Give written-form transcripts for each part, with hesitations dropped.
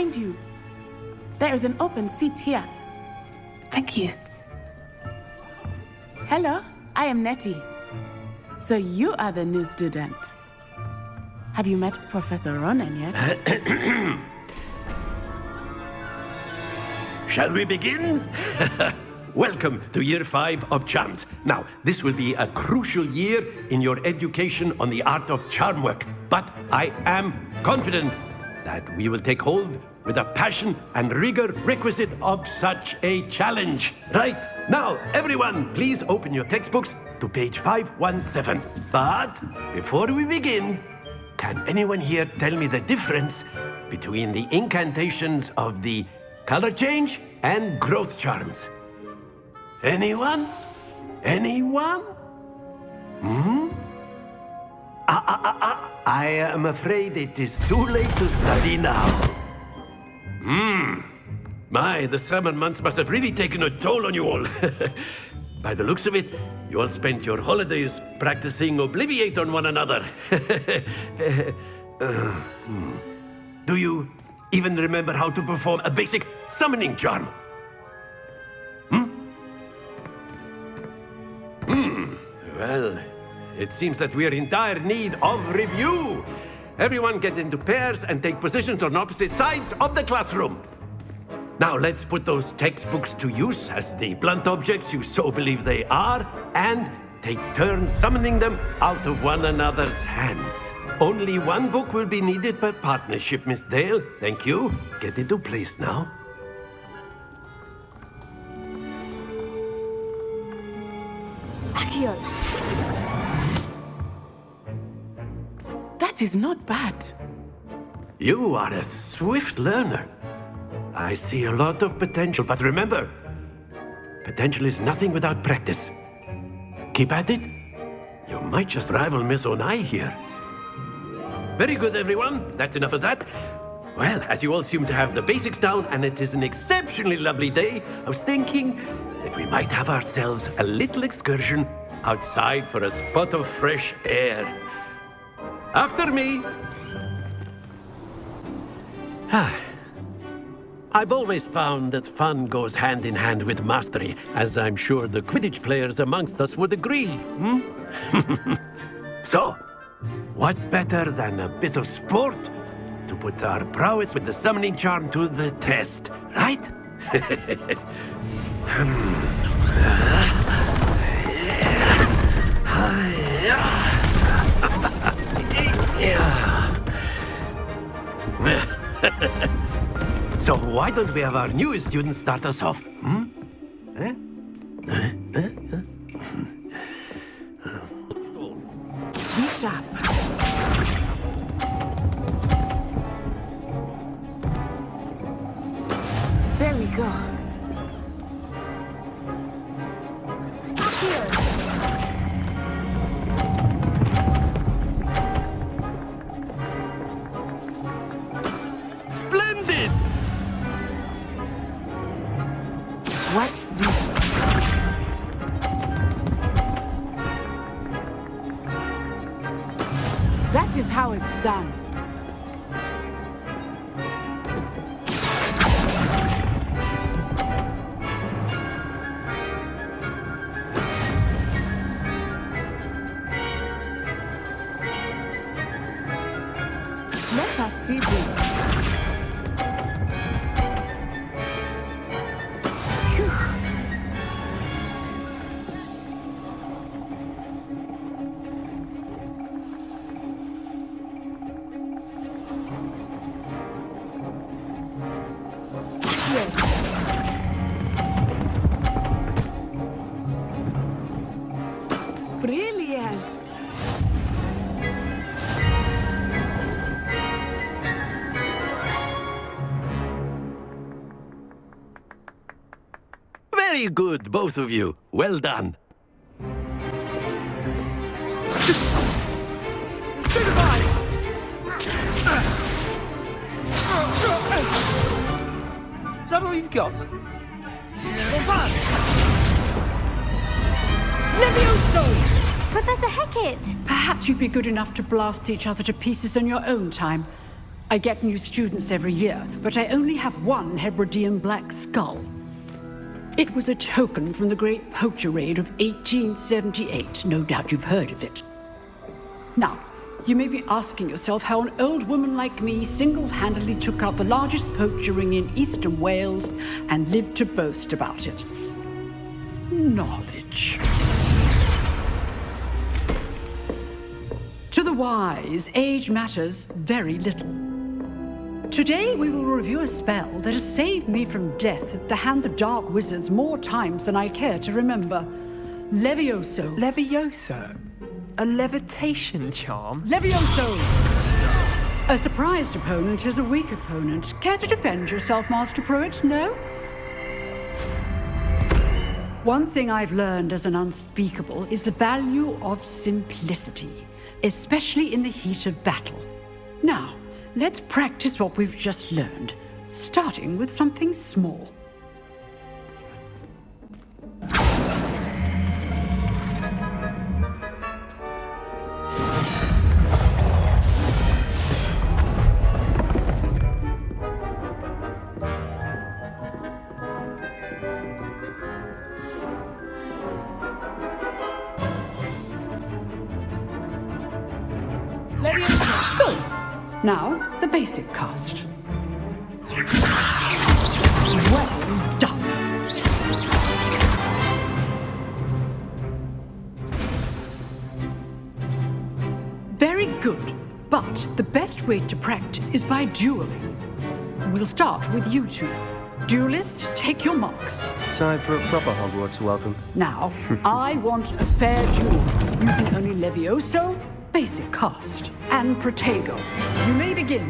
behind you. There is an open seat here. Thank you. Hello, I am Nettie. So you are the new student. Have you met Professor Ronan yet? Shall we begin? Welcome to Year 5 of Charms. Now, this will be a crucial year in your education on the art of charm work. But I am confident that we will take hold with the passion and rigor requisite of such a challenge. Right, now, everyone, please open your textbooks to page 517. But before we begin, can anyone here tell me the difference between the incantations of the color change and growth charms? Anyone? Anyone? I am afraid it is too late to study now. My, the summer months must have really taken a toll on you all. By the looks of it, you all spent your holidays practicing Obliviate on one another. Do you even remember how to perform a basic summoning charm? Well, it seems that we are in dire need of review. Everyone get into pairs and take positions on opposite sides of the classroom. Now let's put those textbooks to use as the blunt objects you so believe they are, and take turns summoning them out of one another's hands. Only one book will be needed per partnership, Miss Dale. Thank you. Get into place now. Accio. That is not bad. You are a swift learner. I see a lot of potential, but remember, potential is nothing without practice. Keep at it. You might just rival Miss Onai here. Very good, everyone. That's enough of that. Well, as you all seem to have the basics down, and it is an exceptionally lovely day, I was thinking that we might have ourselves a little excursion outside for a spot of fresh air. After me. I've always found that fun goes hand in hand with mastery, as I'm sure the Quidditch players amongst us would agree. So, what better than a bit of sport to put our prowess with the summoning charm to the test, right? So why don't we have our newest student start us off? Be sharp. There we go. Splendid! Watch this. That is how it's done. Let us see this. Brilliant! Very good, both of you. Well done. Is that all you've got? Levioso! Professor Hecat! Perhaps you'd be good enough to blast each other to pieces on your own time. I get new students every year, but I only have one Hebridean black skull. It was a token from the Great Poacher Raid of 1878. No doubt you've heard of it. Now, you may be asking yourself how an old woman like me single-handedly took out the largest poacher ring in eastern Wales and lived to boast about it. Knowledge. To the wise, age matters very little. Today we will review a spell that has saved me from death at the hands of dark wizards more times than I care to remember. Levioso. Levioso? A levitation charm? Levioso! A surprised opponent is a weak opponent. Care to defend yourself, Master Pruitt? No? One thing I've learned as an unspeakable is the value of simplicity, especially in the heat of battle. Now, let's practice what we've just learned, starting with something small. Good. Now, the basic cast. Well done. Very good. But the best way to practice is by dueling. We'll start with you two. Duelists, take your marks. Time for a proper Hogwarts welcome. Now, I want a fair duel, using only Levioso, basic cast, and Protego. You may begin.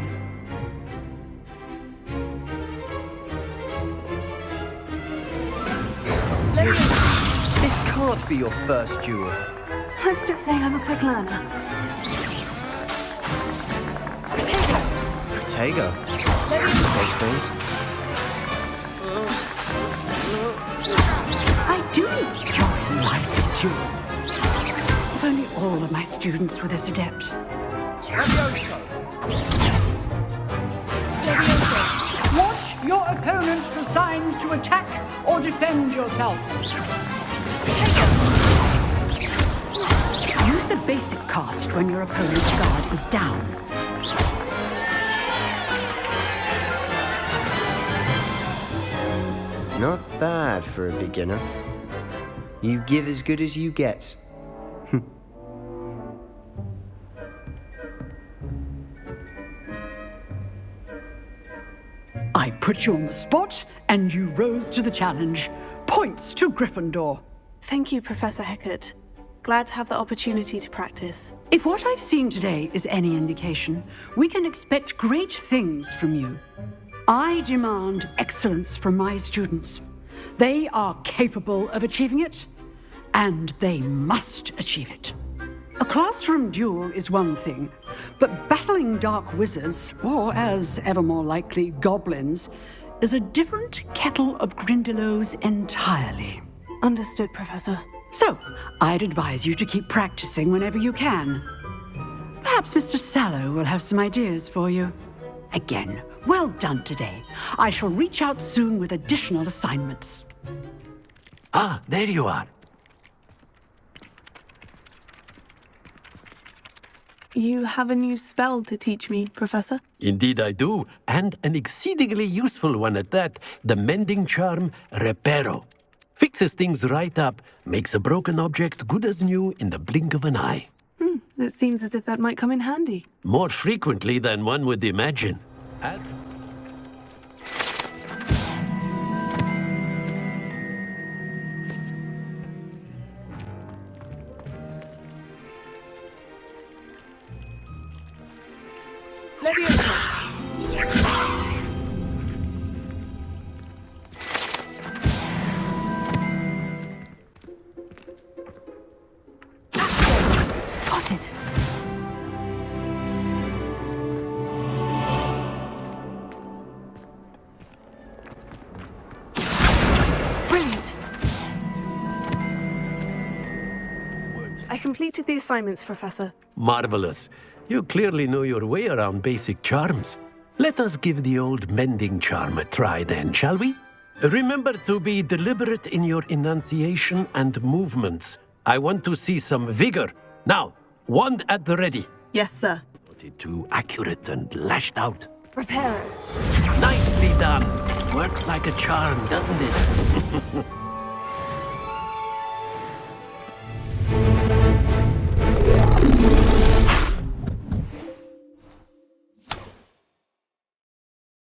This can't be your first duel. Let's just say I'm a quick learner. Protego. Tastings. I do enjoy a lively duel. If only all of my students were this adept. Levioso! Watch your opponent for signs to attack or defend yourself. Use the basic cast when your opponent's guard is down. Not bad for a beginner. You give as good as you get. I put you on the spot, and you rose to the challenge. Points to Gryffindor. Thank you, Professor Hecat. Glad to have the opportunity to practice. If what I've seen today is any indication, we can expect great things from you. I demand excellence from my students. They are capable of achieving it, and they must achieve it. A classroom duel is one thing, but battling dark wizards, or as ever more likely, goblins, is a different kettle of Grindylows entirely. Understood, Professor. So, I'd advise you to keep practicing whenever you can. Perhaps Mr. Sallow will have some ideas for you. Again, well done today. I shall reach out soon with additional assignments. Ah, there you are. You have a new spell to teach me, Professor? Indeed I do, and an exceedingly useful one at that, the mending charm Reparo. Fixes things right up, makes a broken object good as new in the blink of an eye. It seems as if that might come in handy. More frequently than one would imagine. As Got it. Brilliant. I completed the assignments, Professor. Marvelous. You clearly know your way around basic charms. Let us give the old mending charm a try then, shall we? Remember to be deliberate in your enunciation and movements. I want to see some vigor. Now, wand at the ready. Yes, sir. Not it too accurate and lashed out. Prepare. Nicely done. Works like a charm, doesn't it?